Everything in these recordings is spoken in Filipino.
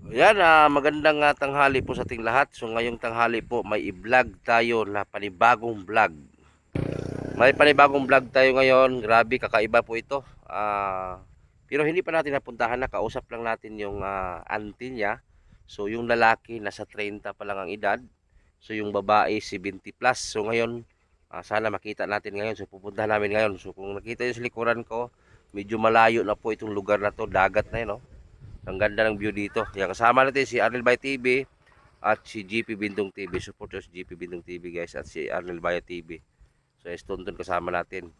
Yan, magandang tanghali po sa ating lahat. So ngayong tanghali po may i-vlog tayo na panibagong vlog. May panibagong vlog tayo ngayon. Grabe, kakaiba po ito. Pero hindi pa natin napuntahan na. Kausap lang natin yung auntie niya. So yung lalaki nasa 30 pa lang ang edad. So yung babae 70 plus. So ngayon, sana makita natin ngayon. So pupuntahan namin ngayon. So kung nakita yung sa likuran ko, medyo malayo na po itong lugar na to. Dagat na yun, no? Ang ganda ng view dito. Yan, kasama natin si Arnel Bay TV at si GP Bindong TV. Supporters GP Bindong TV guys at si Arnel Bay TV. So Estonton kasama natin.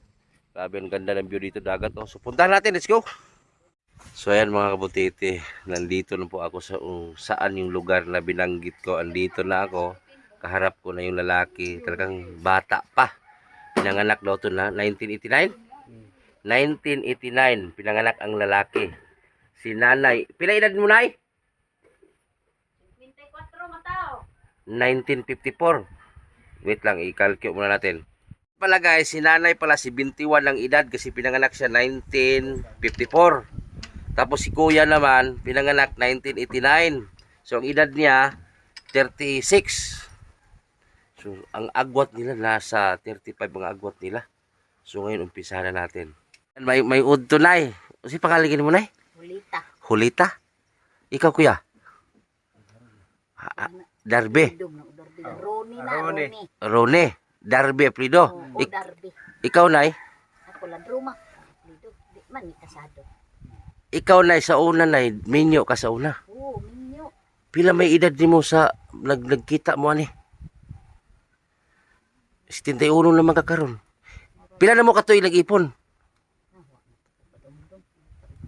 Grabe ang ganda ng view dito, dagat. Oh. So puntahan natin, let's go. So ayan mga kabutiti, nandito na po ako sa saan yung lugar na binanggit ko. Andito na ako. Kaharap ko na yung lalaki. Talagang bata pa. Pinanganak daw ito na 1989. 1989 pinanganak ang lalaki. Si nanay. Pila edad mo, nay? 24 matao. 1954. Wait lang, i-calculate muna natin. Pala guys, si nanay pala si 21 ng edad kasi pinanganak siya 1954. Tapos si kuya naman, pinanganak 1989. So ang edad niya, 36. So ang agwat nila, nasa 35 ang agwat nila. So ngayon, umpisa na natin. May udto, nay. Si pangaligin mo, nay? Hulita. Hulita? Ikaw, kuya? Darbe. Roni na, Roni. Rone. Darbe, Prido. Oo, Darbe. Ikaw, nay? Ako lang Roma. Lido, di man ni kasado. Ikaw, nay, sa una, nay. Minyo ka sa una. Oo, minyo. Pila may edad ni mo sa nagkita mo, ani? 71 naman ka karon. Pila na mo katuig nag-ipon?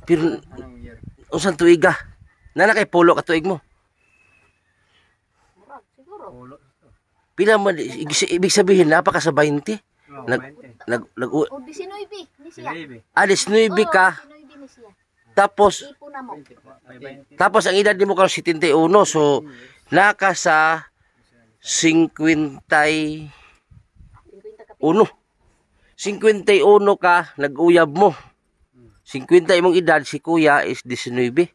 Pero, usan tuiga? Nana kay polo katuig mo? Murag, siguro. Pila mo, ibig sabihin, napaka sa 20? O, 19, ni siya. 19 ka, 19 ni siya. tapos, Ipo na mo. ang edad ni mo karon 71, so, naka sa 51. 50 51 ka, nag-uyab mo. 50 imong edad, si kuya is 19.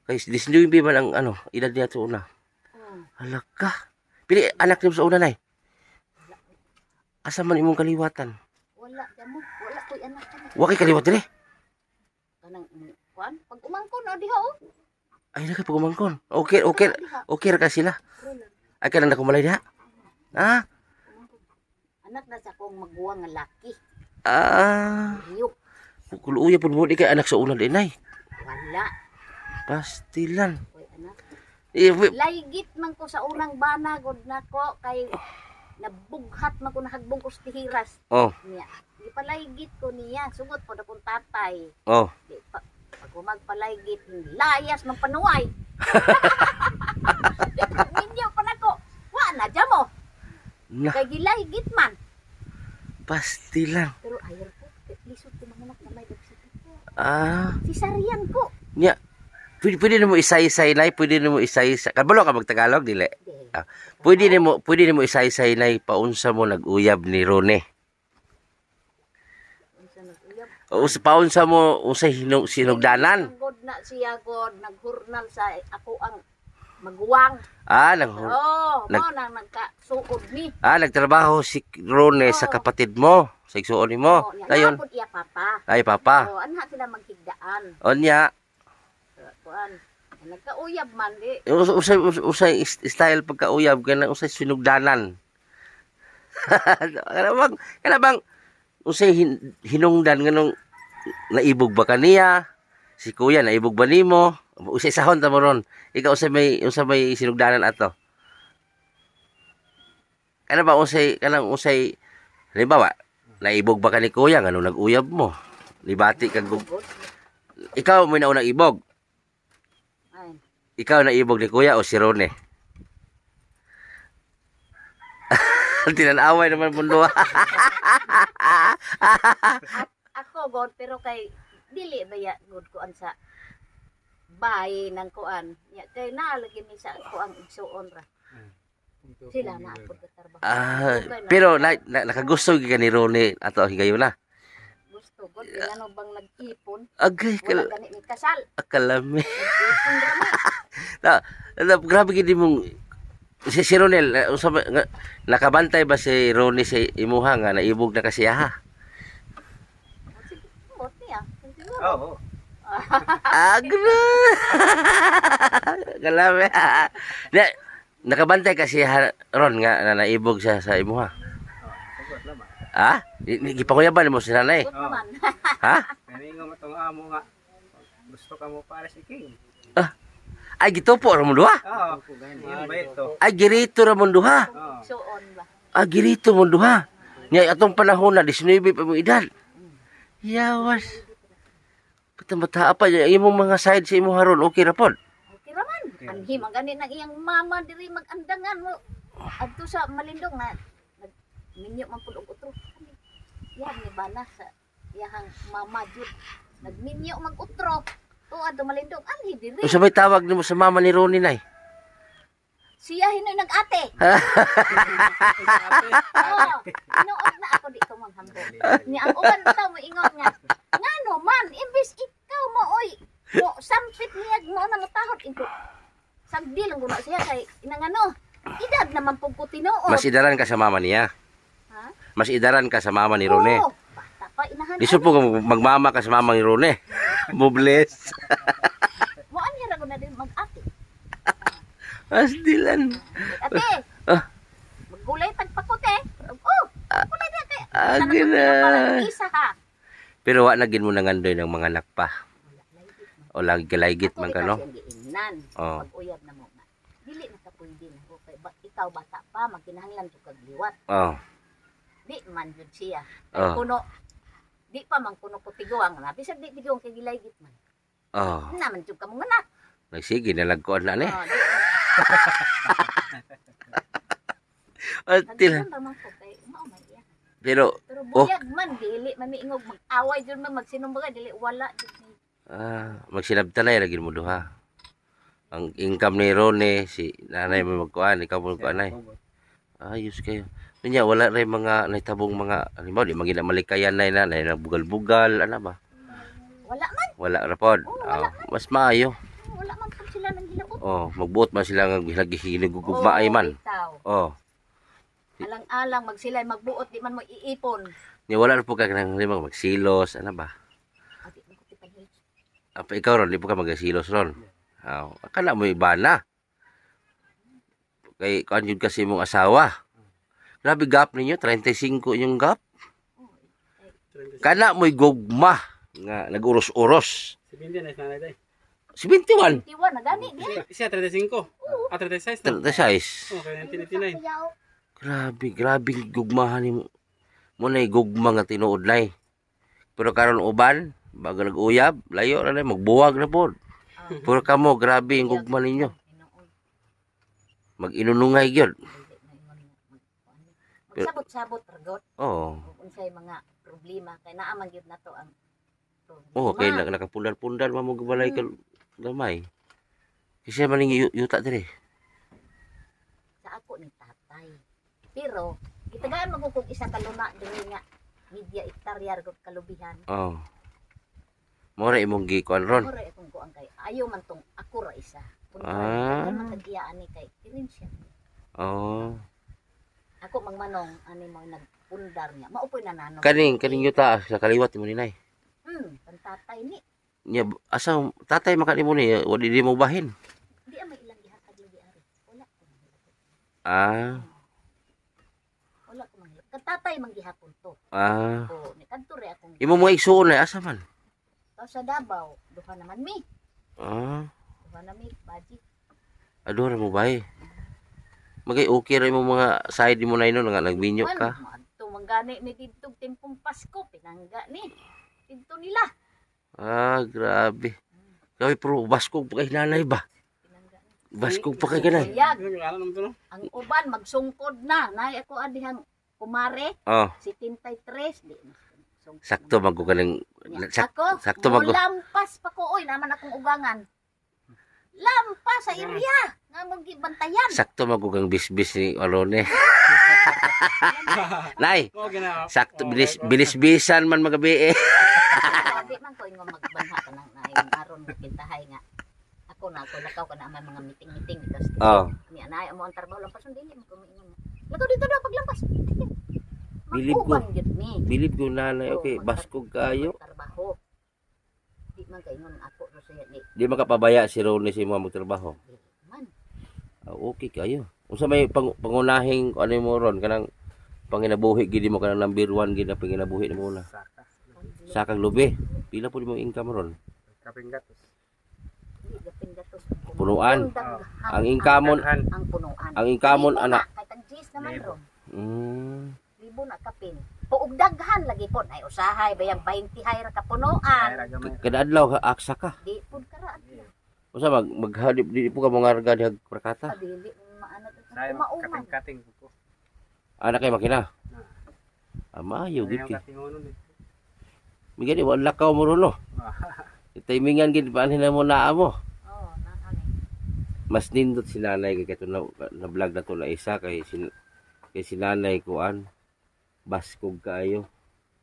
Kasi 19 man ang edad niya sa una. Halak ka. Pili, anak niyo sa una, nay. Asa man imong kaliwatan? Wala, damo. Wala ko'y anak ka. Wakay kaliwatan eh. Kanang, kuan? Pag umangkon, o diha o. Ay, nakapagumangkon. Okay ra ka sila. Ay, ka lang nakumalay diha. Ah, Anak na sa kong maguwang nga laki. Kuluya po mo, di kay anak sa una din, nay. Wala. Pastilan. Ko'y anak. Eh, Laygit man ko sa unang bana gud nako kay nabughat man ko nahagbong ko sa tihiras oh, niya. Di palaygit ko niya sugot po akong tatay. oh. Di pa pag magpalaygit layas man panuway. Minyo pa nako. Wa na dya mo. Na, Kay gilaygit man. pastilan. Pero ayaw ko lisod ko mga anak na may dagsito. Si Sisaryan ko. nya. Pwede na mo isay-isay, nay. Pwede na mo isay-isay. Kabalo ka magtagalog, dili. Di. Pwede na mo isay-isay, nay. Paunsa mo nag-uyab ni Rone. Unsa nag-uyab? Paunsa mo unsay sinugdanan. God na siya god naghurnal sa ako ang maguwang. Nang Oh, Nag- mo nang nagkasuod ni. nagtrabaho si Rone sa Oo. kapatid mo, sa igsuon mo. Oh, Dayon, iya papa. ay papa. Oh, anha sila maghigdaan. Onya, Kuan. Nagkauyab man di. usay style pagkauyab kana usay sinugdanan. Kana bang usay hinungdan nganong naibog ba kaniya? Si kuya naibog ba nimo? Usay sahon ta mo ron. Ikaw usay may sinugdanan ato. Kana ba usay halimbawa naibog ba ka ni kuya nganong nag-uyab mo? Libati kag ikaw may naunang ibog. Ay. Ikaw na ibog ni kuya o si Rone? Tinanaway naman mundo. Ako god pero kay dili ba ya god kuan sa bay nang kuan. Ya kay naalagi mi sa kuan igsuon ra. Sila na ako trabaho. Pero nakagusto ka ni Rone ato higayon na. Gusto. God, kaya ano bang nag-ipon? Agay, Wala gani ni kasal. akalami. Nag-ipon rami. Grabe gid mong si Ronel, nakabantay ba si Ronnie sa imuha nga naibog na kasi ha? O, sige, buot niya. Siguro. Oo. Agro! Kalami. Nakabantay kasi Ron nga na naibog siya sa imuha. Sagot naman. Ha? Gipakuyaban mo si nanay. Buot naman. Ha? Kani nga matong amo nga. Gusto ka mo para si King. Ay gitupo ra mo duha. Oo. Yun ba ito? Ay girito ra mo duha. Oo. Suon ba? Ah girito mo duha. Nya atong panahon na 19 pa mo edad. Yawas. Bata pa imong mga side sa imo haron okay ra pod. Okay raman. Anhi man gani nang iyang mama diri magandangan mo. Adto sa Malindong na nagminyo man pud og utro. Yan ni bana sa iyahang mama jud. Nagminyo mag-utro. Tuad do Malindong anhi diri. Unsa may tawag nimo sa mama ni Ronnie nay? Siya hinoy nag-ate. Oo. Tinuod na ako di ko manghambo. Ni ang uban bitaw mo ingon nga. Ngano man imbes ikaw mo oy. Mo sampit niyag mo na matahod ito. Sagdi lang guna siya kay inangano. Edad naman pug ko tinuod. Mas idaran ka sa mama niya. Ha? Mas idaran ka sa mama ni Ronnie. Oo. Bata pa inahan. Di po magmama ka sa mama ni Ronnie. Mobles. Mo ani ra guna din mag-ate. Asdilan. Ate. Ah. Maggulay tagpakote. Oh. Maggulay na kay. Agi na. Isa ha. Pero wa na gid mo nangandoy ng mga nakpa. O lagi kalaygit man ka no. Giingnan. Oh. Pag-uyab na mo. Dili na ka pwede na. Okay. Ikaw bata pa magkinahanglan jud kag liwat. Oh. Di man jud siya. Oh. Kuno di pa man kuno ko tiguang na. Bisag di tiguang kay gilaygit man. Oh. Naman jud ka mo ngana. Nagsige nalagkoan na ni. Oh, Atil. naman ko kay mao man iya. Pero Pero buyag man dili man miingog mag-away jud man magsinumbaga dili wala jud ni. magsinabtanay lagi mo duha. Ang income ni Ronnie si nanay mo magkuan, ikaw mo magkuan ay. Ayos kayo. Kunya wala ray mga naitabong mga halimbawa di magina malikayan na bugal-bugal ana ba? Wala man. Wala ra pod. Mas maayo. Wala man pud sila nang hilabot. Oh, magbuot man sila nga hinagugugma ay man. Bitaw. Oh. Alang-alang magsilay magbuot di man mo iipon. Ni wala na po ka nang limang magsilos, ano ba? Adi mo ko tipahil. Apa ikaw ron, di po ka magsilos ron. Akala mo iba na. Kay kuan jud kasi mong asawa. Grabe gap ninyo, 35 yung gap. Kana mo'y gugma nga nag-uros-uros. Si Bindy na nanay day. 71, Tiwa na gani di. Siya 35. 36 na. 36. Okay, 1989. Grabe gugmahan ni mo na gugma nga tinuod nay. Pero karon uban, bago nag-uyab, layo na magbuwag na pod. Pero kamo grabe yung gugma ninyo. Mag-inunungay gyud. Magsabot-sabot ragot. Oo. Kung unsay mga problema kay naa man gyud nato ang problema. Oo, kay nakapundal-pundal mo balay ka gamay. Kasi man ning yuta dire. Sa ako ni tatay. Pero gitagaan mo kung isa ka luna diri nga media hektaryar gud kalubihan. Oo. Mora imong gikuan ron. Mura akong kuan kay ayo man tong ako ra isa. Kung man tagiyaan ni kay kirin siya. Oo. Ako mangmanong ani mo nagpundar niya. Maupoy na nanong. Kaning yuta sa kaliwat mo ni nay. Pantatay ni. Nya asa tatay makanimo ni wala di mo bahin. Di may ilang gihatag lagi ari. Wala ko. Wala ko man. Katatay man gihapon to. O ni kadto re akong Imo mga igsuon na asa man. sa Davao, duha naman mi. Duha na mi baji. Adora mo bay. Magay okay ra mo mga side mo na ino nga nagminyo ka. Adto manggani mi didtog timpong Pasko pinangga ni. Didto nila. Grabe. Grabe pero baskog pa kay nanay ba? Pinangga ni. Baskog pa kay kanay. Yag. Ano naman to no? Ang uban magsungkod na. Nay ako adihang kumare Oh, 73 di. Sungkod sakto na. magko kanang Ako, sakto magko. lampas pa ko oy naman akong ugangan. Lampas sa area nga magibantayan. Sakto magko kang bisbis ni Arone. Nay, Oo, gina. sakto bilis-bisan man magabi eh. Di man ko ingon magbanha ka nang naayong aron kintahay nga. Ako lakaw ka na ang mga meeting-meeting because Oh. ni anay mo ang trabaho lampas dili man ko ingon. Lakaw dito daw paglampas. Bilib ko. Mag-uban gyud ni. Bilib ko nanay, okay, baskog kayo. Trabaho. Di man ka ingon ako ro siya di. Di makapabaya si Ronnie sa mga magtrabaho. Man. Okay kayo. Unsa may pangunahing ano mo ron kanang panginabuhi gid mo kanang number 1 gid na panginabuhi mo na. Saka. Sakang lubi. Pila po mo income ron? Kaping gatos. Di gapin gatos. Punuan. Daghan Ang income Daghan. ang punuan. ang income Libo anak. na, kahit ang cheese naman Libo. ron. Mm. 1,000 na kapin. Puog daghan lagi po ay usahay bayang 20 hay ra ka punuan. Kaya gamay. Kada adlaw aksa ka. Di pud karaan na. Unsa maghadip di po ka mga regad prakata. Dili maano Sayo mauman. kating-kating ko. Anak kay makina. Maayo gid Ayaw ki. katingonon eh. Migani wala lakaw mo ron no. Timingan gid paanhin na mo naa mo. Oh, naani. Mas nindot si nanay kay kato na vlog na to na isa kay si nanay kuan baskog kayo.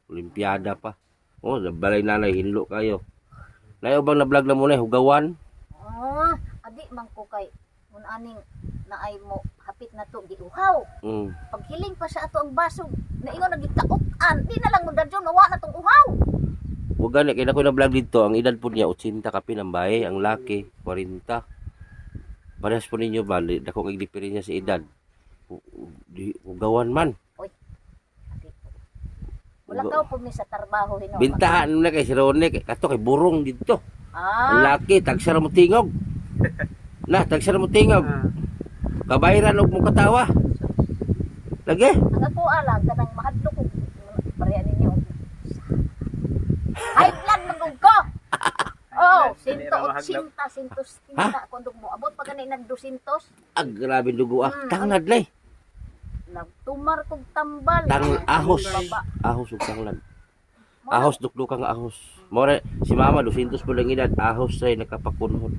Olimpiada pa. Oh, balay nanay hinlo kayo. Layo bang na vlog na mo na hugawan? Oh, adi man ko kay mun aning naay mo hapit na to giuhaw. Mm. Paghiling pa sa ato ang baso, naingon nagitaok-an. Di na lang mo dadyon nawa na tong uhaw. Ug gani kay nako na vlog dito, ang edad po niya 80 kapin ang bae, ang laki 40. Parehas po ninyo ba dako kay diferensya sa edad. Hugawan man. Adi po. Wala ka po mi sa trabaho hino. Bintahan na kay si Ronnie kay kato kay burong dito. Ang Ah, laki tagsara mo tingog. Na tagsara mo tingog. Kabayran og mo katawa. Lagi. ang ako ala kanang mahadlok ko pareha ninyo. High blood magug ko. Oh, Dili ra mahadlok. 180, 150 kung mo abot pa ganay nag 200. Ag grabe dugo ah. Tanglad lay. Nagtumar kog tambal. Ahos. Baba. Ahos ug tanglad. Ahos dukdukang ahos. More si mama 200 po lang edad ahos say nakapakunhod.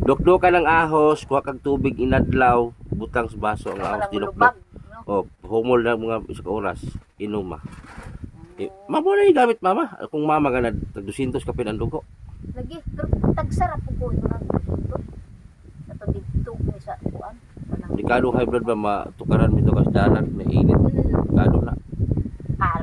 Dukdukan ng ahos, kuha kag tubig inadlaw, butang sa baso ang ahos Walang dinukduk. lubag, no? O humol na mga isa ka oras inuma. Mamo na yung gamit mama. Kung mama ka na tag 200 ka pinandugo. Lagi tagsarap po ko ito nang dito. Ato dito ni sa kuan. Delikado high blood ba matukaran mo ito kasi dalan na init. Delikado na.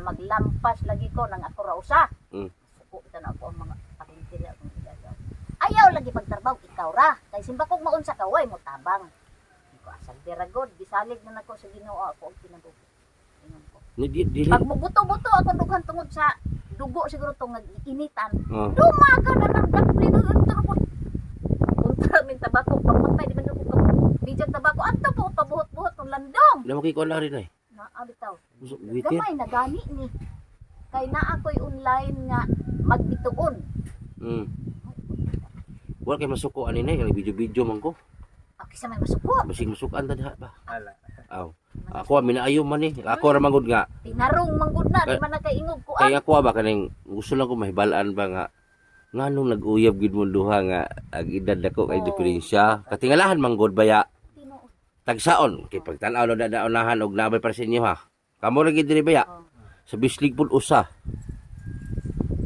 Maglampas lagi ko nang ako ra usa. Mm. Suko ito na ako ang mga pakintili akong igagaw. Ayaw lagi pagtrabaho ikaw ra. Kay simba kog maunsa ka way mo tabang. Ko asal diragod gisalig na nako sa Ginoo ako og pinabuhi. Ingon ko. Dili. Pag mubuto-buto ako dughan tungod sa dugo siguro tong initan. Oh. Dumaga na ng dapli na turbo. Unta min tabako pamatay di man ko bijag tabako adto po pabuhot-buhot ng landong. Damo kay ko na rin ay. Naa bitaw. Wait. Gamay na gani ni. Kay naa ko'y online nga magbituon. Mm. Wala kay masuko ani na kay video-video man ko. Aki sa may masuko. Basig masukan ta diha ba. Ala. Aw. Ako minaayo man ni. Ako ra mangud nga. Tinarong manggod na di man na kay ingog ko. Kay ako ba kaning gusto lang ko mahibalaan ba nga nganong nag-uyab gid mo duha nga ag edad nako kay Oo. diferensya. Katingalahan manggod baya Tinuod. tagsaon kay pagtan-aw na daunahan og nabay para sa inyo ha. Kamo ra gid diri baya. Oh. Sa bislig pud usa.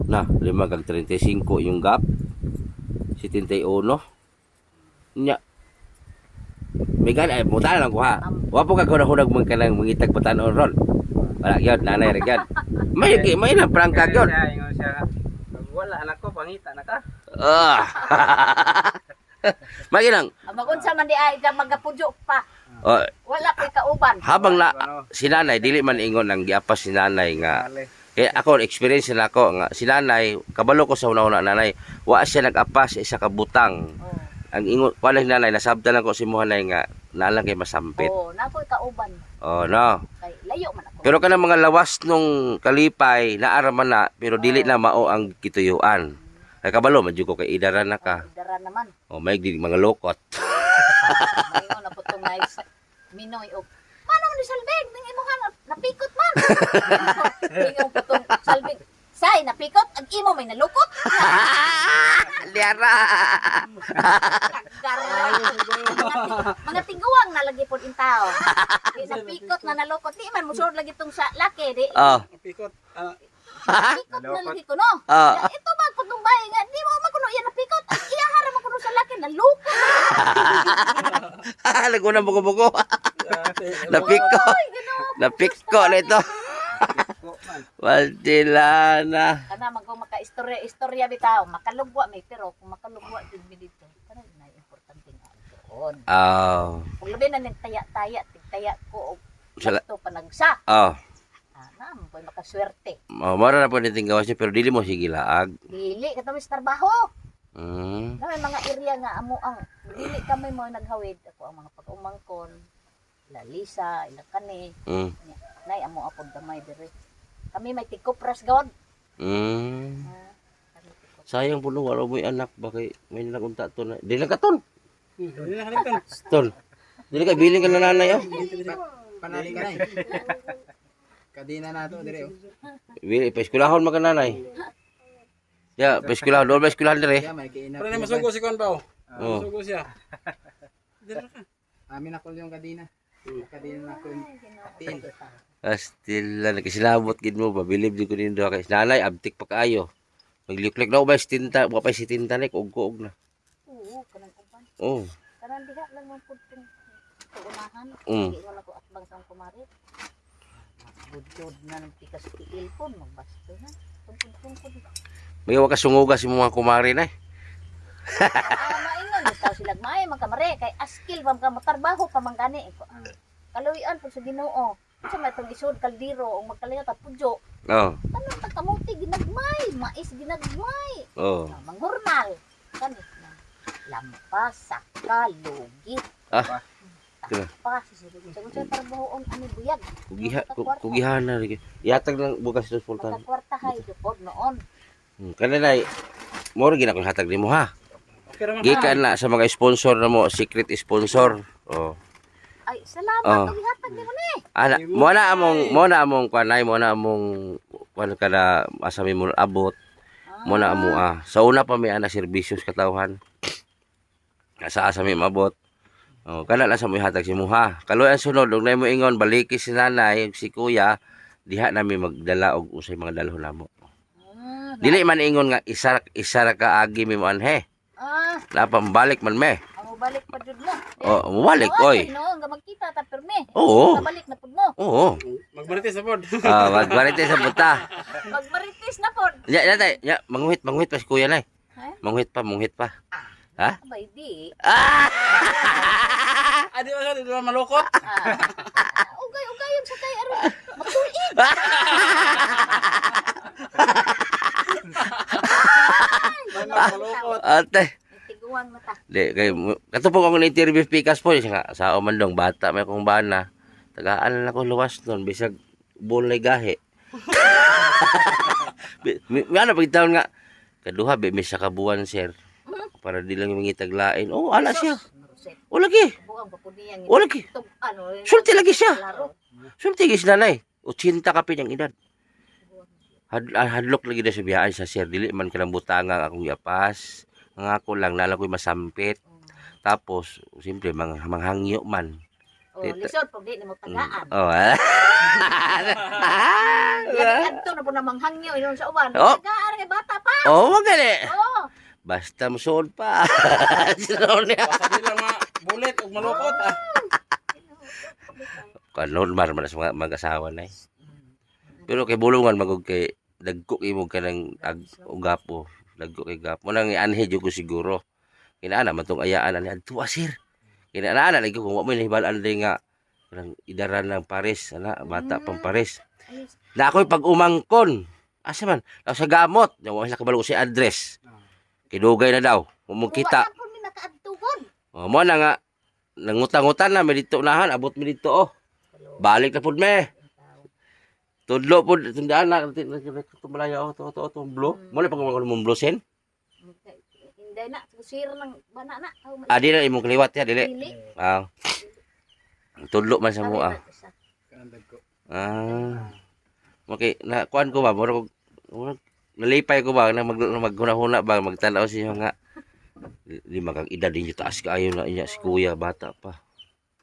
Na 5 kag 35 yung gap. 71. Nya. May ay muta lang ko ha. Wa po ka hunag mong kanang mangitag batanon ron. Wala gyud nanay ra gyud. May na prangka gyud. Ingon siya. Wala anak ko pangita na ka. Ah. Maginang. Magunsa man di ay ka magapujo pa. Oh, Wala ko'y kauban. habang na Ano? si nanay dili man ingon ang giapas si nanay nga Ale. kaya ako experience na ako nga si nanay kabalo ko sa una-una nanay wa siya nag-apas sa isa ka butang. Oh. Ang ingon wala si nanay nasabtan ako si muhanay nga nalang kay masampit. Oh, na ko'y kauban. Oh no. Kay layo man ako. Pero kanang mga lawas nung kalipay naaraman na pero dili na mao ang kituyuan. Kay kabalo madyo ko kay idaran na ka. Dara naman. O may di mga lokot. Mayo na po itong nice Minoy og paano man ni Salbig ning imuhan napikot man. Tingong po itong Salbig. Say napikot ag imo may nalukot. Liara. Mga tiguang na lagi po intaw. Di napikot na nalukot di man musod lagi tong sa laki di. Oh. Pikot. Pikot na lagi ko no. Ah. Ya, ito ba kung tumbay nga di mo makuno yan na pikot. Ang iyahara makuno sa laki na luko. Naguna buko-buko. Napiko. Ay, Ginoo. Napiko na ito. Waltilana. Kana man kung maka-istorya bitaw, makalugwa may pero kung makalugwa din mi dito. Kana na importante nga doon. Kung labi na ning taya-taya, tigtaya ko og Sala- to panagsa. Na mo koy makaswerte. Mara na po niting gawas niya, pero dili mo sige laag. Dili ka tamis trabaho. Mm. Na may mga area nga amo ang dili kami mo naghawid ako ang mga pag-umangkon. Lalisa, ilakani. Mm. Nay amo apod gamay dire. Kami may tikopras gawad. Mm. Kami tikop. Sayang po no, wala mo yung anak. Bakit may nagunta to na. Dili ka ton. Hindi na kalitan. Ton. Dili ka, biling ka na nanay. Oh. Panali ka na Kadina na to, dire. Bili, paiskulahon mga nanay. Ya, paiskulahon. Doon paiskulahon dire. Kaya may kiinap. Pero na masugo si Kon Pao. Oh. Masugo siya. Dira ka. Amin ako yung kadina. Kadina na ako yung tin. Astila, nagkasilabot gid mo. Pabilib di ko nindo. Kay nanay, abtik pa kaayo. Magliuklik na ubay si tinta. Wapay si tinta na, kuog-kuog na. Oo, kanang uban. Oh. Kanang diha lang man pud tong unahan. Mm. Di wala ko atbang sang kumari. Budod na ng pikas tiil ko, magbasto na. Tungkod. May wakas sungugas yung mga kumari na. Maingon, basta sila may magkamari. Kay askil, magkatrabaho pa man gani. Kaluyan pag sa Ginoo. Sa may itong isod, kaldiro, o magkalayat at pudyo. Oh. Ano ta kamuti ginagmay, mais ginagmay. Oh. Manghurnal. Kanit na. Lampas, saka, lugit. Ah. Kira. Tapas, sagun sa trabahoon ani buyag. Kugihan na. Yatag lang bukas ito sultan. Magkakwarta hay dupod noon. Kanilay, moro ginako hatag nimo ha. Okay raman. Gikan na sa mga sponsor na mo, secret sponsor. Oh. Ay, salamat. Oh. Ang ihatag ni mo ni. Ana, mo na among kanay, mo na among kuan kada asami mo abot. Mo na amo Sa una pa may ana serbisyo sa katawhan. Sa asami mabot. Oh, kana lang sa mo hatag si mo ha. Kaloy ang sunod, ug nay mo ingon baliki si nanay ug si kuya, diha nami magdala og usay mga dalhon namo. Dili man ingon nga isa ra ka agi mi mo anhe. Na pambalik man me. Ang balik pa jud mo. Oh, mubalik oy. No, nga magkita ta perme. Oo. Balik na pud mo. Oo. Magbalitis sa pod. Magbarite sa buta. Magmaritis na pud. Ya, manguhit pa si kuya nay. Ha? Manguhit pa. Ha? Abay di. Adi ba di ba malukot? Ugay-ugayon sa kay aron. Magtuig. Malukot. Ate. Tiguan mo ta. Di, kay katupong ako na-interview pikas po siya nga sa umandong bata may kong bana. Tagaan na ko luwas nun bisag bulay gahe. Ano pag taon nga kaduha be may sa kabuan sir. Para di lang mangitag lain. Oh, ala siya. O lagi. Buang pa pud niyang. O lagi. Ano? Sulti lagi siya. Laro. Sulti gis nanay. 80 ka pin ang edad. Hadlok lagi na sa biyaan sa sir. Dili man ka ng butangang akong yapas. Ang ako lang nala ko'y masampit. Tapos, siyempre, manghangyo man. Oh, lisod pag di mo tagaan. Oh, Yan adto na po na manghangyo inon sa uban. Oh. Tagaan kay bata pa. oh, magali. Oh. Basta musuod pa. Sino niya? Basta di lang bulit ug malukot ah. Normal man sa mga mag-asawa na eh. Pero kay bulungan magog kay dagko imong ka ng ugapo. Dagko kay gapo. Nang anhe jud ko siguro. Kinaana man tong ayaan ani adto sir. Kinaana lagi kung wa mo hibalan din nga kanang idaran ng pares ana bata pang pares. Na ako'y pag umangkon. Asa man? Sa gamot. Wa sila kabalo si address. Kidugay na daw. Mumong kita. Wala po ni nakaadtugon. Mo na nga nangutang-utan na may dito unahan abot mi dito oh. Balik na pud me. Tudlo pud tundaan na tumalayo to blue. Mo na pag mo bluesin. Hindi na sir ng banana. Di na imong kaliwat ya dili. Dili. Tudlo man sa mo Kanandag ko. Okay, na kuan ko ba murag nalipay ko ba na maghuna-huna ba magtanaw siya nga di magang edad din taas kaayo na niya si kuya bata pa.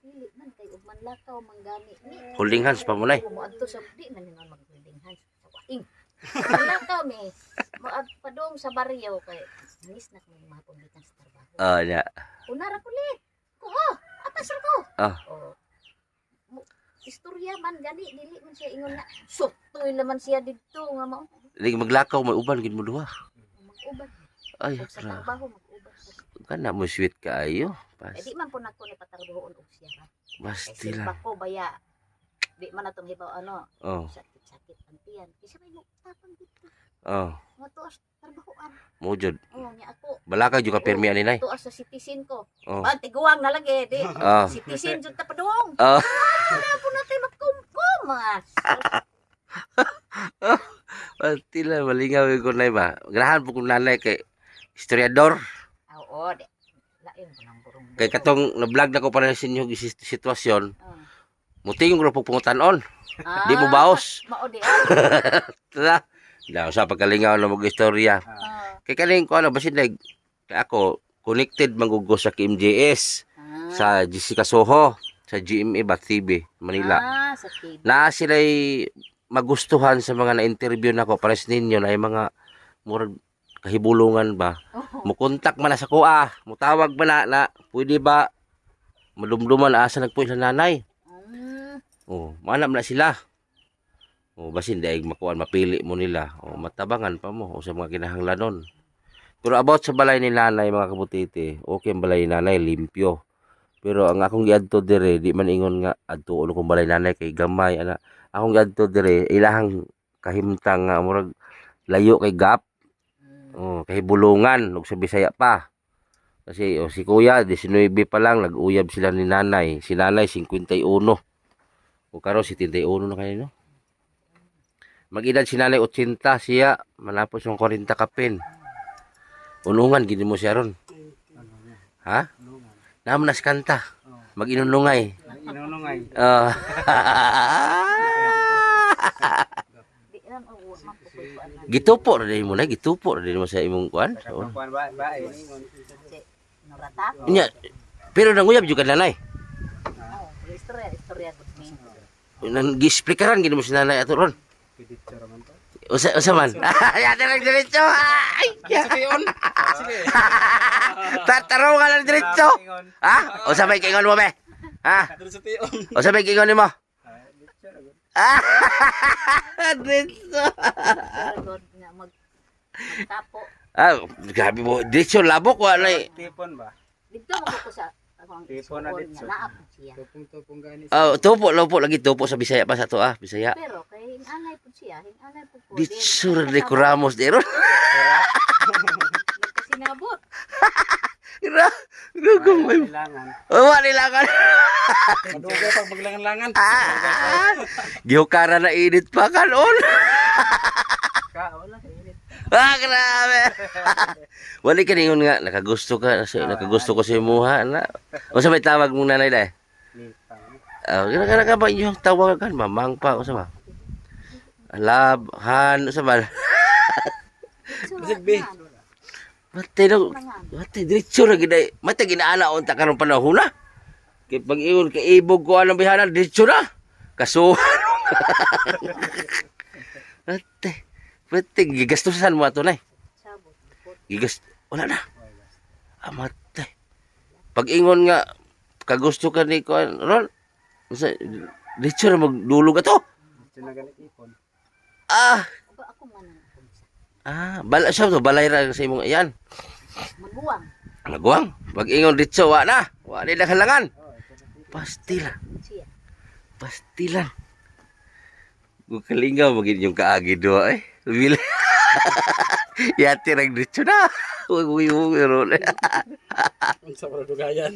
Dili man kay ug manlakaw manggani ni. Holding hands pa mo nay. Mo adto sa di man ni mag-holding hands sa waing. Wala kami. Padung sa baryo kay nis na kami mapulitan sa trabaho. Nya. Unara kulit. Oo, atas ko. Ah. Oh. Istorya man gani dili man siya ingon nga. Suktoy naman siya didto nga mao. Di maglakaw may uban gid mo duha. Mag-uban. Ay, Ug sa grabe. trabaho mag-uban. Kana mo sweet kaayo. Eh di man po nako ni patarbohon og siya ra. Basti Kasi lang. bako baya. Di man atong hibaw ano. Oh, Sakit-sakit ang tiyan. Kasi may tapang dito. oh. Nga tuas trabahoan. Mo jud. Oh, niya ako. Balaka jud ka permi ani nay. Tuas sa citizen ko. Oh. Ba tiguang na lagi di. Oh. Citizen jud ta padung. Oh. Ako na kay magkumkum mga. Basti lang malingaw ko nay ba. Ganahan po kong nanay kay historiador. Oo, di. Lain ko nang burong. Kay katong na-vlog na ko para sa inyo sitwasyon. Oh. Mutingong ko po pungutan-on. Ah, Di mo baos. Mao di. Tala. Daw sa pagkalingaw na mag-istorya. Ah. Kay kaning ko ano basin kay ako connected mangugo sa KMJS sa Jessica Soho sa GMA Bat TV Manila. Ah, sa TV. Na sila'y magustuhan sa mga na-interview nako para sa ninyo na yung mga murag kahibulungan ba. Oh. Mukontak man na sa kuha, mutawag man na pwede ba madumduman asa nagpuy sa nanay. Oh, manam na sila. Oh, basin daig makuan mapili mo nila. Oh, matabangan pa mo o sa mga kinahanglanon. Pero about sa balay ni nanay mga kabutiti, okay ang balay ni nanay limpyo. Pero ang akong giadto dire di man ingon nga adto ulo kong balay nanay kay gamay ana. Akong giadto dire ilahang kahimtang nga murag layo kay gap. Oh, kay bulungan ug sa Bisaya pa. Kasi si kuya 19 pa lang nag-uyab sila ni nanay. Si nanay 51. O karon 71 na kayo no. Mag-edad si nanay 80 siya manapos yung 40 kapin. Unungan gini mo siya ron. Ha? Naman nas kanta. Mag-inunungay. Inunungay. Di lang og mapupuan. Gitupo na din mo na, gitupo na din mo sa imong kuan. Kuan ba eh. Norata. Nya, pero nanguyab jud ka nanay. Oh, istorya gud ni. Nang gi-explikaran gini mo si nanay ato ron. Pidito raman to. Usa man. Ya lang diretso. Ay. Sige on. Sige. Tataro ka lang diretso. Ha? O sabay kingon mo be. Ha? Dito sa tion. O sabay kingon mo. Diretso. God nga magtapo. Ah, grabe mo. Diretso labok wala eh. Tipon ba? Dito mo ko sa akong Tipo na suon dito. nga naap siya. Tupong-tupong gani. Oh, tupo lagi tupo sa Bisaya pa sa to ah, Bisaya. Pero kay hinanay po siya, hinanay po ko. Diretso de Ramos de ron. Sinabot. Ira, gagawin. Kailangan. Oh, nilangan. Madugay pag maglangan-langan. Gihukara na init pa kanon. Wala init. Ah, grabe. Wali ka ningon nga, nakagusto ko sa imuha na. O sa may tawag mong nanay dahil? Lipang. Gana ka ba yung tawagan? Mamang pa, o sa ba? Labhan, o sa ba? Bisig B. Matay na, matay, diretso na gina, matay ginaana unta karong panahon na. Kaya pag iyon, kaibog ko anong bihanan, diretso na. Kasuhan. Matay, gigastusan mo ato na eh. Sabot. Wala na. Amatay. Pag ingon nga, kagusto ka ni Kuan Ron, diretso na magdulog ato. Dito na ganit ipon. Aba ako man ang kumsa. Siya to, balay ra sa imong ayan. Maguwang. Nagwang. Pag ingon diretso, wa na. Wa na halangan. Pastila. Siya. Pastila. Kung kalingaw, maging yung kaagi doa eh. Bila. Yati rag diretso na. Uy, Ron. Sa dugayan.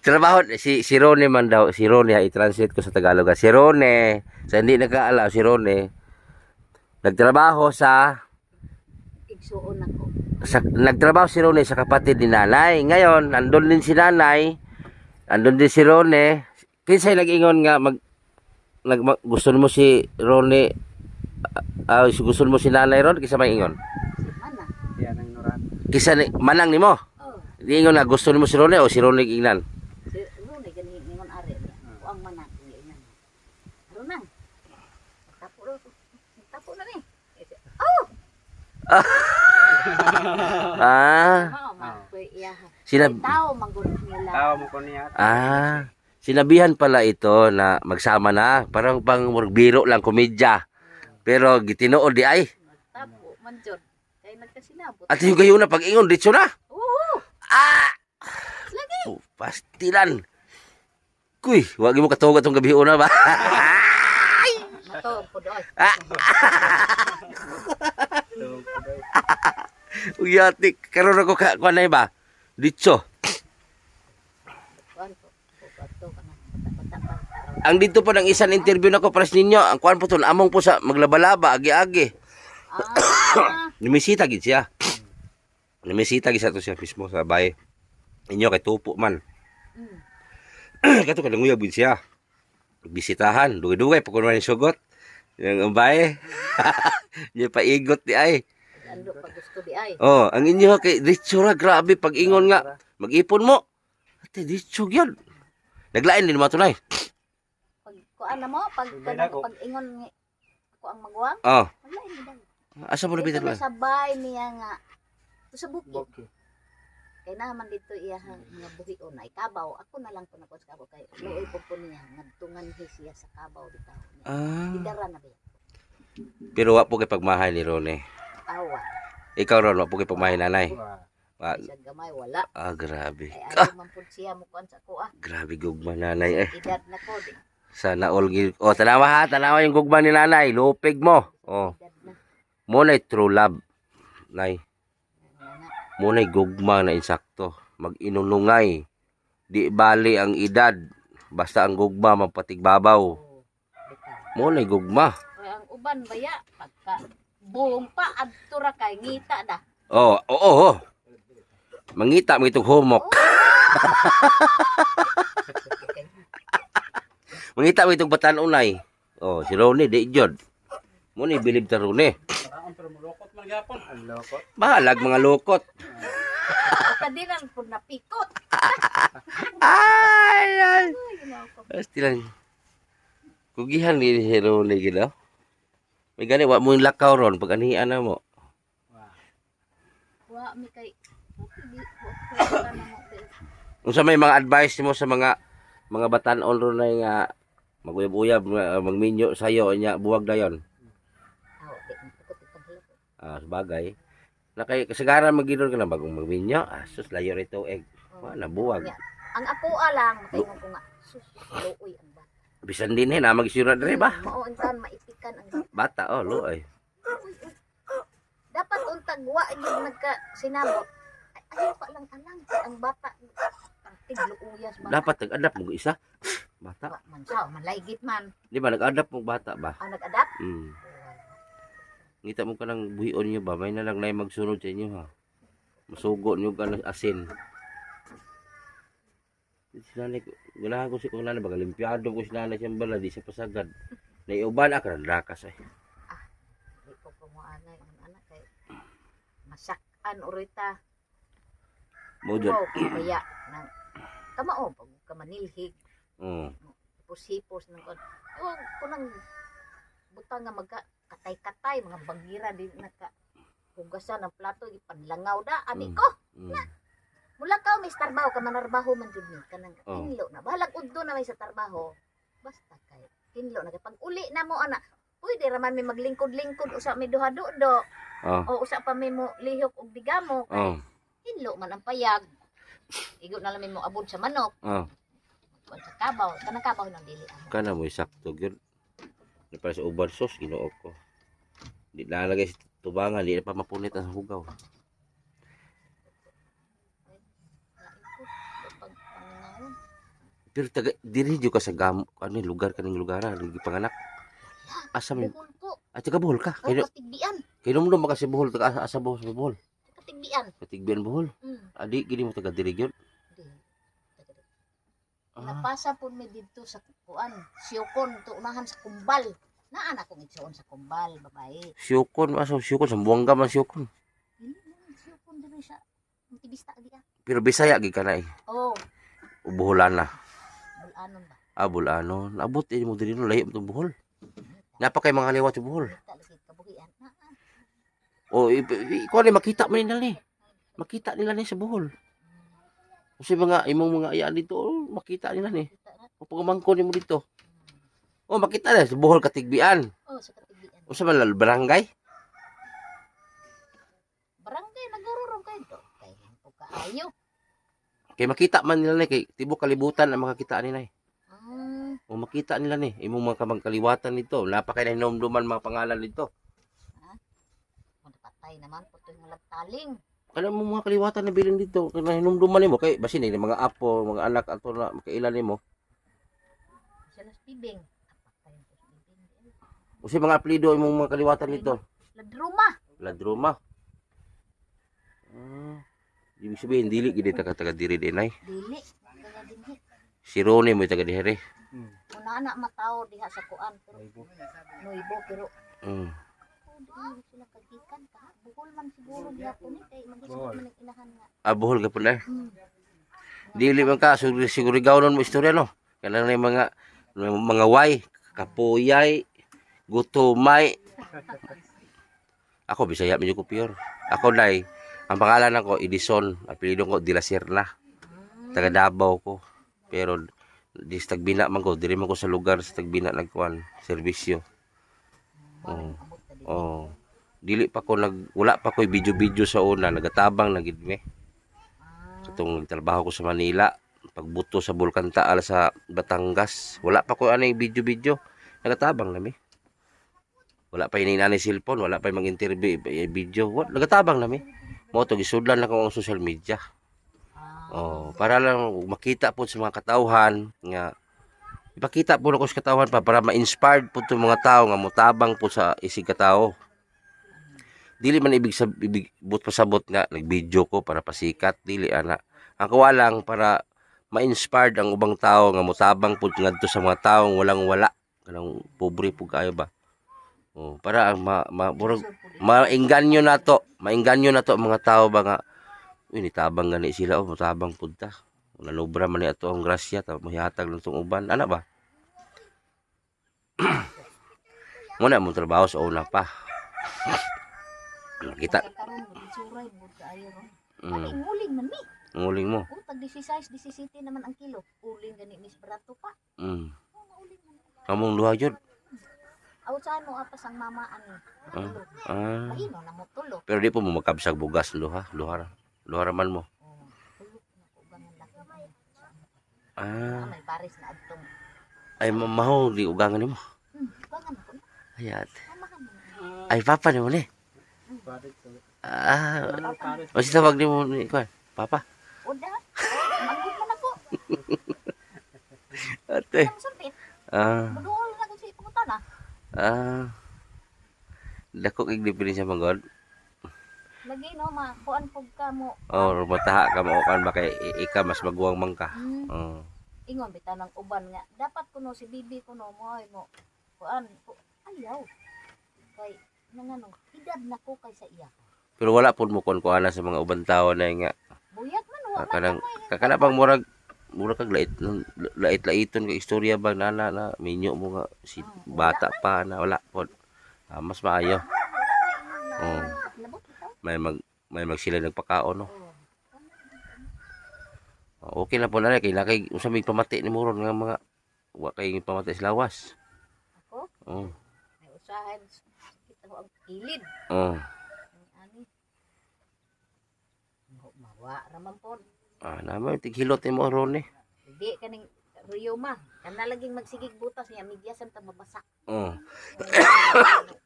Trabaho, si Rone man daw. Si Rone, i-translate ko sa Tagalog. Si Rone, sa hindi nakaalam, si Rone, nagtrabaho Igsuon ako. nagtrabaho si Rone sa kapatid ni nanay. Ngayon, andun din si nanay, andun din si Rone. Kinsay nag-ingon nga gusto mo si Rone, gusto mo si nanay Ron, kisa may ingon. Si Mana. Yan ang nurat. Kisa manang nimo. Oh. Ingon na gusto mo si Rone o si Rone ingnan. Si Rune gani ningon are niya. Ang Mana niya inan. Runang. Tapo na ni. Ah, Mao man ko iyahan. sinab Tao manggod nila. Tawa mo ko niya. sinabihan pala ito na magsama na. Parang pang biro lang, komedya. Pero gitinuod di ay. Tapo man jud. Kay nagkasinabot. At yung gayon na pag-ingon, ditso na. Oo. Ah! Oh, pastilan. Kuy, wag mo katuog atong gabi una ba? Mato po doy. Uyati, karon ako kuanay ba? Ditso. Kuan po. Ato kana. Pata-pata. Ang dito po ng isang interview nako pares ninyo, ang kuan po ton among po sa maglabalaba agi-agi. Nimisita gid siya. Nimisita gid sa to siya mismo sa bahay. Inyo kay tupo man. Kato ka languyab gid siya. Bisitahan, dugay-dugay pa kuno ni sugot. Yang bahay. Nya paigot di ay. Ando pa gusto di ay. Oh, ang inyo kay ditso ra grabe pag ingon nga. Mag-ipon mo. Ate ditso gyud. Naglain din mo tunay. Pag kuan na mo pag pag ingon ni ako ang magwang. Oh, Wala ni dali. asa mo Dito nabitan na lang? sa bahay niya nga. To sa bukid. Kay naman dito iya nga buhion na ikabaw. Ako na lang ko na sa kabaw kay luoy po po niya ngadtungan siya sa kabaw dito. Idara na ba? Pero wa po kay pagmahay ni Rone. Awa. Ikaw ron, wa po kay pagmahay nanay. Wa, Sa gamay wala. grabe. Kay ayaw man pud siya mo kuan sa ko Grabe gugma nanay eh. Edad na ko di. Sana all gid. Oh, tanawa ha, tanawa yung gugma ni nanay. Lupig mo. Oh, Edad na. mo na true love. Nay, Nga. mo na gugma na insakto. Mag-inunungay. Di bali ang edad. Basta ang gugma mapatigbabaw. Oh, bitaw. Mo na gugma. Kaya ang uban baya pagka buong pa adto ra kay ngita da. Oh, oo. Mangita mo itong humok. Mangita mo itong batan-unay. Oh, si Ronnie, di jod. Mo ni bilib ta Ronnie. Parang pero mulokot man gyapon. Ang lokot. Bahalag mga lokot. Kadinan pud napikot. Ay, ay. Ay, ginawa ko. Basti lang. Kugihan ni si Ronnie gila. May gani, wa mo yung lakaw ron pag anihan na mo. Wa mi kay di wa na mo di. Unsa may mga advice mo sa mga batan-on ron na nga maguyab-uyab, magminyo sayo nya buwag dayon. Aw, di ko paghilak. Sabagay. Nakay kasagaran maginon ka na bagong magminyo. Sus layo rito egg. Wala buwag. Ang ako lang makaingon ko nga sus luoy ang bata. Bisan din na magisira dre ba? Mao untan maipikan ang Bata oh luoy. dapat untag wa gyud nagka sinabot. Ayaw pa lang alang ang bata ang tigluuyas ba. Dapat nag-adapt mo isa. Bata. Wa man sa malaygit man Di ba nag-adapt mo bata ba? ang nag-adapt. Ngita mo ka ng buhion nyo ba? May na lang na magsunod sa inyo ha. Masugo nyo ka ng asin. Si nanay, ganahan ko si kong nanay, baga limpiado ko si nanay siyang bala, di siya pasagad. Naiuban ako, nandrakas ay. Di ko pumuanay ang anak kay masakan orita. Mo dyan. Wow, kaya nang kamao pag kamanilhig hipos-hipos ng kon. Oh, kunang butang nga magka katay-katay mga bagira di naka hugasan ng plato ipanlangaw da ani ko. Mula ka may trabaho ka manarbaho man jud ni kanang hinlo na bahalag udto na may sa trabaho. Basta kay hinlo na kay pag uli na mo ana. Uy, di raman may maglingkod-lingkod usa may duha-do. O usa pa may mo lihok og digamo kay hinlo man ang payag. Igo na lang mo abot sa manok. Kuan sa kabaw, kanang kabaw ng dili ano. Kana mo isakto gyud. Di para sa uban sauce ginoo ko. Di lalagay sa tubangan, di na pa mapunit ang hugaw. Pero taga diri jud ka sa ano lugar kaning lugar lagi panganak. Asa man? Buhol ko, At taga Bohol ka. o katigbian, Kainom mo kasi Bohol taga asa Bohol sa Bohol. katigbian. Katigbian Bohol. Adi gini mo taga diri gyud. Di. Napasa po mi dito sa kuan, siyokon to unahan sa kumbal. Naan akong igsoon sa kumbal, babae. Siyokon aso siyokon sa buwangga man siyokon. Dili man siyokon diri sa Montibista di ah. Pero Bisaya gid kana eh. Oh, Boholana. bulanon ba? Bulanon. Abot mo diri no layo mo Bohol. Napa kay mga liwat sa Bohol. Kita lagi kabuhian. O ikaw ni makita man nila ni. Makita nila ni sa Bohol. Kasi mga imong mga ayaan dito, makita nila ni. Kita na. O pagmangko nimo dito. O makita na sa Bohol Katigbian. Oh, sa katibian. O sa man barangay. Barangay nagururong kayo to. Kay ko kaayo. Kay makita man nila ni kay tibok kalibutan ang makakita nila ni. O makita nila ni imong mga kamangkaliwatan nito. Napakay na hinumduman mga pangalan nito. Patay naman po ito yung lagtaling. Alam mo mga kaliwatan na bilin dito, kaya hinumduman nimo kay basin ni mga apo, mga anak ato na makailan nimo. Sila sa bibing. Patay ito sa bibing. O si mga apelyido imong mga kaliwatan nito. Ladruma. Ladroma. Ibig sabihin dili gid taga diri dinay. Dili. Kaya dinhi. Si Ronnie mo taga diri. Una anak matao diha sa kuan. Pero Nuibo. Pero Mm. di sila kagikan ka. Bukol man siguro diha po ni. Kay mag-isip man ang inahan nga. Abuhol ka pala. Hmm. Dili man ka siguro gawon mo istorya no. Kanang mga way, kapuyay, gutumay. Ako Bisaya medyo ko pure. Ako nay, ang pangalan nako Edison, apelyido ko De La Serna. Taga Davao ko. Pero di sa Tagbina man ko, diri man ko sa lugar sa Tagbina nagkuan, serbisyo. Oh. Oh. Dili pa ko wala pa ko video sa una, nagatabang na gid me. Katong trabaho ko sa Manila, pagbuto sa Bulkan Taal sa Batangas, wala pa ko anay video, nagatabang na me. Wala pa ini ani cellphone, wala pa mag-interview video, nagatabang na me. Mo to gisudlan na ko ang social media. Oh, para lang makita po sa mga katawhan nga ipakita po ko sa katawhan para ma-inspired po itong mga tao nga motabang po sa isig katao. Dili man ibig but pasabot nga nag-video ko para pasikat, dili ana. Ang kawalang para ma-inspired ang ubang tao nga motabang po ngadto sa mga taong walang wala, kanang pobre po kayo ba. Oh, para ang maingganyo nato ang mga tao ba nga nitabang gani sila o matabang punta. Nanubra man ni ato ang grasya ta mahihatag lang tong uban ana ba. Muna mo trabaho sa una pa. Kita. Karon suray bud kaayo ron. Mm. Ay uling man ni. Nguling mo. Tag 16, 17 naman ang kilo. Uling gani ni barato pa. Mm. Uling man. Kamong duha jud. Aw sa ano apas ang mama ani. Mahino na mo tulo. Pero di po mo magkabsag bugas duha raman mo. Tulog na ko gangan laki ani. Ah, May pares na adtong. ay mamaho di ugangan nimo. Gangan ako. Ayat. Mamahan mo. Ay papa nimo ni. Ah, o si tawag nimo ni kuan. Papa. Oda. Manggod man ako. Ate. Ang sumpit. Ah, Muduol na ko si pangutana. dako kay diferensya manggod. Lagi no kuan pug ka mo. Or mataha ka mo kan ba kay ika mas maguwang man ka. Oh. Ingon bitaw ng uban nga dapat kuno si bibi kuno mo ay mo kuan ayaw kay nangano edad na ko kay sa iya Pero wala pud mo kon kuana sa mga ubang tawo na nga buyag man wa man kanang kamay. kakana pang murag kag laiton kag istorya bang nana na minyo mo nga si bata pa na wala pod. Mas maayo. Oh. Labot bitaw. May mag sila nagpakaon no. Okay na po na kay nakay unsa may pamati ni muron nga mga wa kay pamati sa lawas. Ako Oh. may usahan kita ko ang kilid Oh. ani mawa raman pod Naman tighilot ni mo ron eh. di kaning riyoma kana laging magsigig butas niya midyasan ta mabasa. Oh.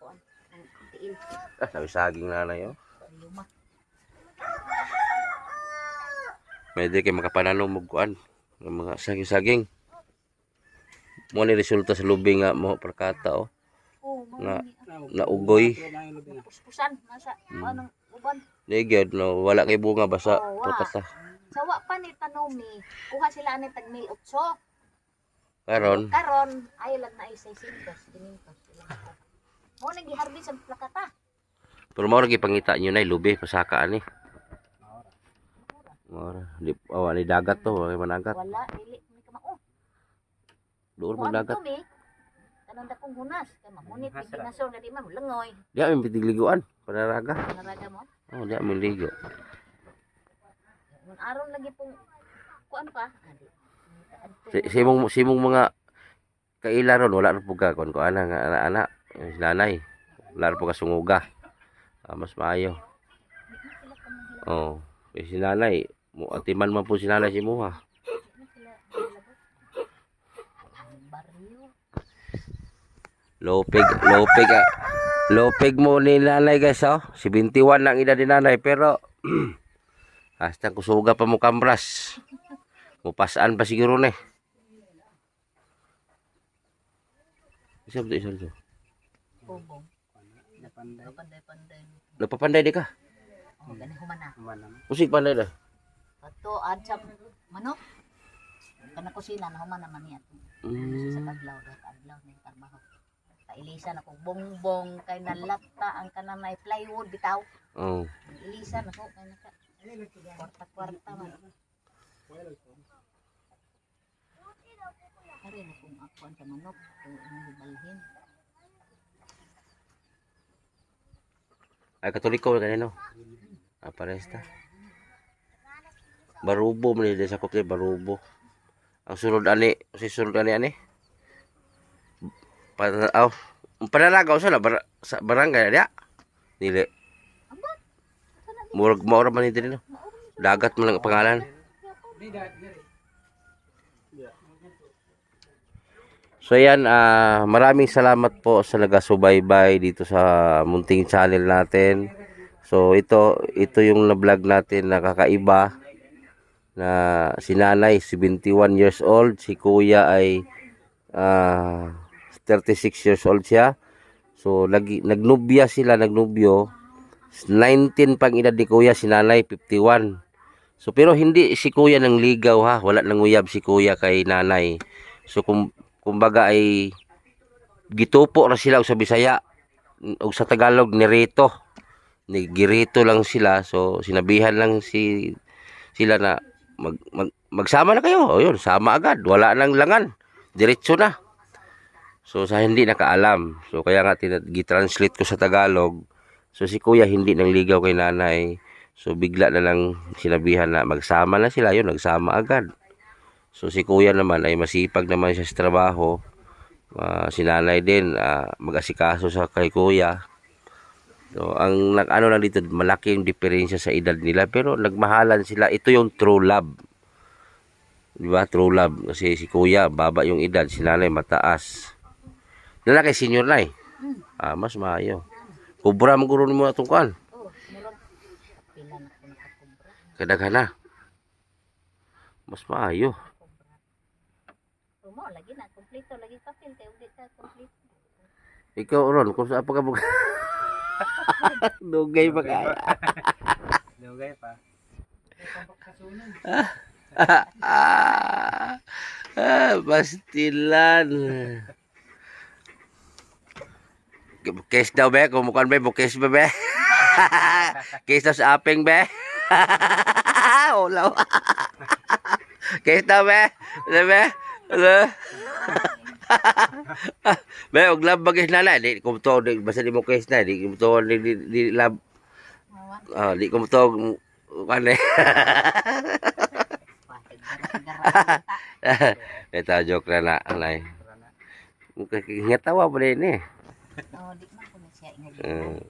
Kuan ang tiil Sabi saging nanay oh. riyoma. Pwede kay makapanalo mo kuan ng mga saging-saging. Mo ni resulta sa lubi nga mo perkata oh. Oh, Na- mga Naugoy. puspusan nasa anong uban. Digad no wala kay bunga basa Oh, wa. perkata. Sawa pa ni Tanomi, kuha sila ani tag 1,800. Karon Karon ay lang na 600, 500. Mo nang giharbis ang plakata. pero mao ra gipangita nyo na lubi pasaka ani. Mao di ni dagat to, kay managat. Wala dili ni kamao. Duol Mo mo dagat. Tumi, kanang dakong hunas kay mamunit di ginasol na di man langoy. Di amin pitigliguan, panaraga. Naraga mo. Oh, di amin ligo. Mun aron lagi pong kuan pa. Adi. Simong mga kaila ron wala na po ka kon ko ana nga ana nanay. Wala na po ka sunguga. Mas maayo. Oh, si nanay mo atiman man po si nanay si Muha. Baryo. Lopeg mo ni nanay guys oh. 71 ang edad ni nanay pero hasta kusuga pa mo kambras. Mupasaan pa siguro na eh. Isa ba ito? Bobong. Napanday. Panday-panday. Nagpapanday di ka? Oh, gani humana. Malam. Usig panday na. Ato adsa manok. Kana kusina na humana man niya. Sa kadlaw ni trabaho. Kailisan ako bongbong kay nalata ang kanang plywood bitaw. Oh. Ilisan ako kay naka kwarta-kwarta man. Ari na kung ako ang manok kung ang balhin. Ay katoliko na kanino. Paresta. Barubo man ni sa kopte barubo. Ang sunod ani, ani. Panalagaw sa sa barangay dia. Dili. Murag maura man dito no. Dagat man ang pangalan. So yan, maraming salamat po sa nagasubaybay dito sa munting channel natin. So ito yung na-vlog natin na kakaiba na si nanay 71 years old, si kuya ay 36 years old siya. So nagnubyo 19 pang edad ni kuya, si nanay 51. So pero hindi si kuya nang ligaw ha, wala nang uyab si kuya kay nanay. So kumbaga ay gitupo na sila og sa Bisaya og sa Tagalog nirito. Nigirito lang sila, so sinabihan lang sila na magsama na kayo. O yun, sama agad, wala nang langan, diretso na. So sa hindi nakaalam, so kaya nga gi-translate ko sa Tagalog. So si kuya hindi nang ligaw kay nanay. So bigla na lang sinabihan na magsama na sila, yun, nagsama agad. So si kuya naman ay masipag naman siya sa trabaho. Si nanay din mag-asikaso sa kay kuya. So ang ano lang dito, malaki yung diferensya sa edad nila pero nagmahalan sila. Ito yung true love. Di ba? True love. Kasi si kuya baba yung edad, si nanay mataas. Lalaki senior na eh. Mas maayo. Kubra mo guro mo atong kuan. Oh, murag pila na ko nakakubra. Kadaghan na. Mas maayo. Rumo lagi na kompleto lagi papel kay uli ka kompleto. Ikaw ron, kung saan pa ka dugay pa kaya. Dugay pa. Pastilan. Case daw be, kumukan be, bukis ba be? Case daw sa aping be? Ulaw. Case daw be? Ano be? Ano? Be, og lab bagis na na, di kumto, basta di mo case na, di kumto, di lab. Di kumto, kane. Ito, joke na na, anay. Ngatawa pa rin eh. Oh, di man ko na siya ingog.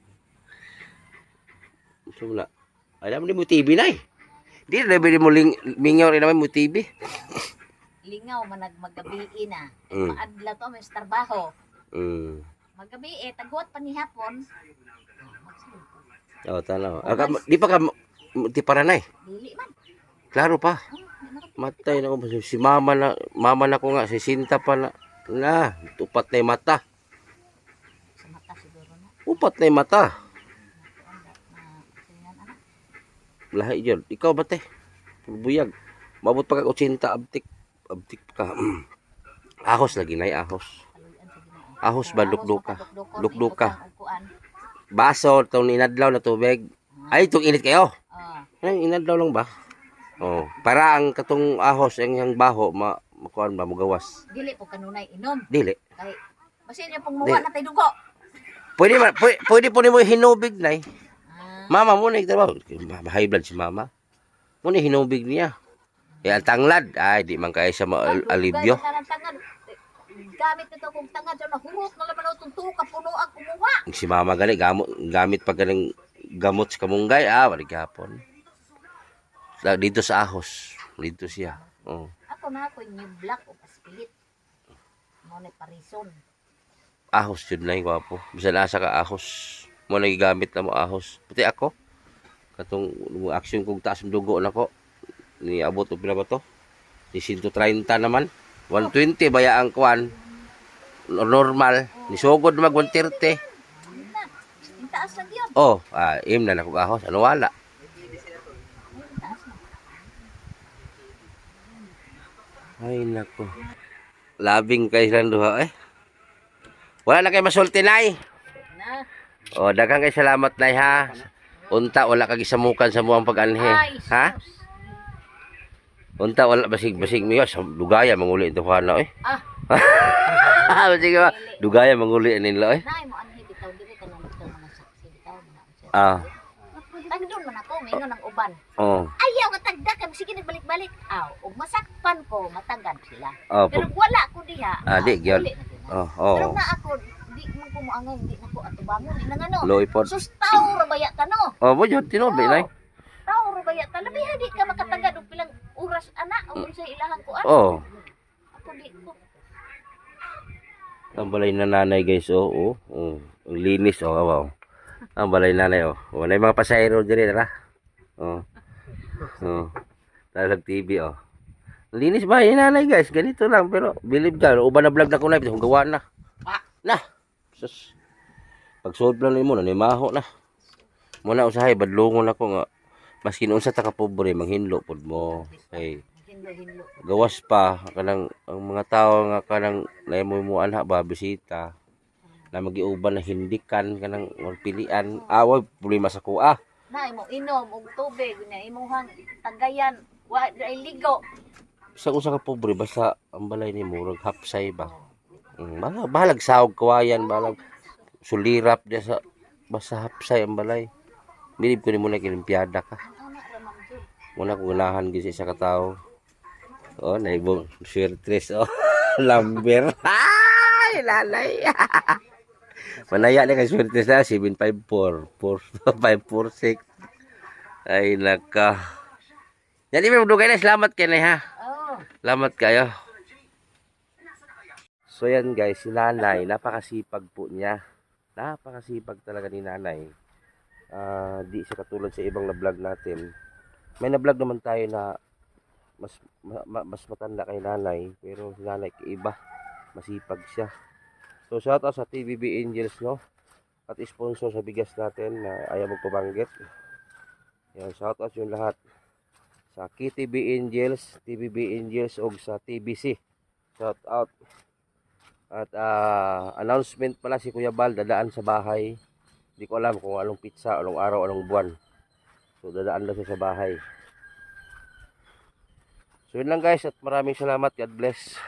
Sumula. Alam mo TV na eh. Di na mo mingaw rin naman mo TV. Lingaw man maggabi na. Maadlaw to may trabaho. Magabi taghuat pa ni hapon. Oh, tanaw. Di pa ka di para na eh. Dili man. Klaro pa. Matay na ko si mama na ko nga si Sinta pa na tupat na yung mata. Sa mata siguro na. Upat na yung mata. Singan anak. Lahi yun. Ikaw ba te? Buyag. Mabot pa kag 80 abtik ka. Ahos lagi na ahos. Ahos ba dukduka? Dukduka. Baso tong inadlaw na tubig. Ay itong init kayo. Ay inadlaw lang ba? Oh, para ang katong ahos ang baho makuan ba mugawas. Dili po kanunay inom. Dili. Kay Kasi niya pong muwa na tayo dugo. Pwede po ni mo hinubig na eh. Ah, Mama mo na trabaho. High blood si mama. Mo ni hinubig niya. Eh, ang tanglad, ay, di man kaya siya ma-alibyo. gaya ng tangad. Gamit nito kong tangad. So, nahurot na laman itong tuka. Puno ang kumuha. Si mama gali, gamit pa galing gamot sa kamunggay. Wala gapon. Dito sa ahos. Dito siya. Oh. Ako na ako yung black o paspilit. Mo na parison. Ahos yun na yung gwapo. Bisan asa ka ahos. Mo nagigamit na mo ahos. Pati ako. Katong action kong taas ng dugo na ko. Ni abot o pila ba to? Ni 130 naman. 120 baya ang kuan. Normal. Ni sugod mag 130. Na. Yung taas na yun. Oh, im na nakog ahos. Ano wala? Yung taas na. Ay nako. Labing kay silang duha eh. Wala na kay masulti nay. Na. Oh, daghang kay salamat nay ha. Unta wala kag isamukan sa muang pag-anhe. Ay, Ha? Unta wala basig miyo sa dugaya manguli ito kana eh. Basig ba? Dugaya manguli nila eh. Nay mo anhi bitaw dili ka nang bitaw mga saksi bitaw na. Ah. Tagdon man ako mingon ng uban. Oh. Ayaw matagda ka sige nagbalik-balik. Ug masakpan ko matanggan sila. Oh, Pero wala ko diha. di gyud. Uli na din. Oh, Pero oh. na ako di man ko moangay di nako atubangon ni nang ano. Loy pod. Sus tao ra baya ka no. Oh, mo jud tinobi nay. Tao ra baya ka labi di ka makatagad og pilang oras ana ug sa ilahang kuan. Oh. Ako di ko. Ang balay na nanay guys, oh. Oh. Ang linis, oh, wow. Ang balay nanay, oh. Wala yung mga pasahero dyan, tara. Oh. Oh. Talag TV, oh. Ang linis ba yung nanay guys, ganito lang, pero believe ka, uban na vlog na ko na, kung gawa na. Na! Sus. Pag suod lang mo, nanimaho na. Muna usahay, badlungon ako nga. Maski noon sa takapobre, manghinlo pod mo. Hey. Hinlo-hinlo. Gawas pa kanang ang mga tao nga kanang naimuan ha ba bisita na magiuban na hindikan kanang pilian away problema sa kuha. Na imo inom og tubig na imuhang tagayan wa dai ligo. Sa usa ka pobre basta ang balay ni murag hapsay ba. Bahalag sahog kawayan bahalag sulirap dia sa basta hapsay ang balay. Bilib ko ni mo na kilimpiada ka. Anak ra man jud. Muna ko ganahan gyud sa isa ka tawo. Oh, naibong swertres oh. Lamber. Ay, lalay. Manaya na kay swertres na 754 4546. Ay naka. Yan ibig dugay na salamat kay nay ha. Oh, Salamat kayo. So yan guys, si nanay, napakasipag po niya. Napakasipag talaga ni nanay. Di siya katulad sa ibang na-vlog natin. May na-vlog naman tayo na mas matanda kay nanay, pero si nanay iba, masipag siya. So shout out sa TVB Angels no, at sponsor sa bigas natin na ayaw magpabanggit. Yan, shout out yung lahat sa KTB Angels, TVB Angels o sa TBC. Shout out. At announcement pala si Kuya Bal dadaan sa bahay. Hindi ko alam kung anong pizza, anong araw, anong buwan. So dadaan lang siya sa bahay. So yun lang guys at maraming salamat. God bless.